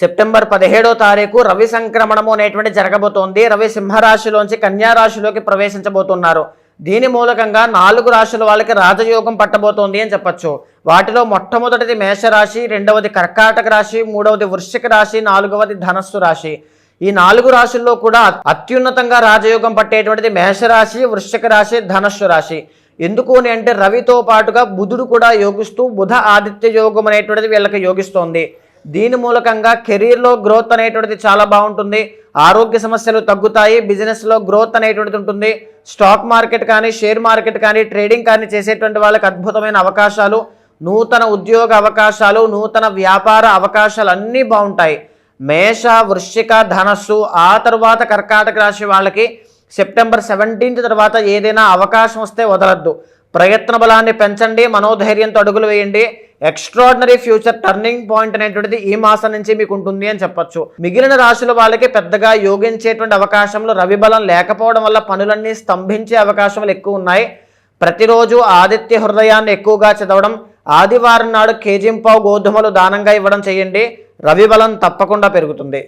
September 17వ తారీఖు రవి సంక్రమణము అనేటువంటి జరగబోతోంది. రవి సింహరాశిలోంచి కన్యా రాశిలోకి ప్రవేశించబోతున్నారు. దీని మూలకంగా 4 రాశుల వాళ్ళకి రాజయోగం పట్టబోతోంది అని చెప్పొచ్చు. వాటిలో మొట్టమొదటిది మేషరాశి, రెండవది కర్కాటక రాశి, మూడవది వృశ్చిక రాశి, 4వది ధనస్సు రాశి. ఈ 4 రాశుల్లో కూడా అత్యున్నతంగా రాజయోగం పట్టేటువంటిది మేషరాశి, వృశ్చిక రాశి, ధనస్సు రాశి. ఎందుకు అని అంటే రవితో పాటుగా బుధుడు కూడా యోగిస్తూ బుధ ఆదిత్య యోగం అనేటువంటిది వీళ్ళకి యోగిస్తోంది. దీని మూలకంగా కెరీర్లో గ్రోత్ అనేటువంటిది చాలా బాగుంటుంది. ఆరోగ్య సమస్యలు తగ్గుతాయి. బిజినెస్లో గ్రోత్ అనేటువంటిది ఉంటుంది. స్టాక్ మార్కెట్ కానీ, షేర్ మార్కెట్ కానీ, ట్రేడింగ్ కానీ చేసేటువంటి వాళ్ళకి అద్భుతమైన అవకాశాలు, నూతన ఉద్యోగ అవకాశాలు, నూతన వ్యాపార అవకాశాలు అన్నీ బాగుంటాయి. మేష, వృశ్చిక, ధనస్సు, ఆ తర్వాత కర్కాటక రాశి వాళ్ళకి సెప్టెంబర్ 17 తర్వాత ఏదైనా అవకాశం వస్తే వదలద్దు. ప్రయత్న బలాన్ని పెంచండి, మనోధైర్యంతో అడుగులు వేయండి. ఎక్స్ట్రాడినరీ ఫ్యూచర్ టర్నింగ్ పాయింట్ అనేటువంటిది ఈ మాసం నుంచి మీకు ఉంటుంది అని చెప్పొచ్చు. మిగిలిన రాశుల వాళ్ళకి పెద్దగా యోగించేటువంటి అవకాశంలో రవి బలం లేకపోవడం వల్ల పనులన్నీ స్తంభించే అవకాశాలు ఎక్కువ ఉన్నాయి. ప్రతిరోజు ఆదిత్య హృదయాన్ని ఎక్కువగా చదవడం, ఆదివారం నాడు కేజీంపావు గోధుమలు దానంగా ఇవ్వడం చేయండి. రవి బలం తప్పకుండా పెరుగుతుంది.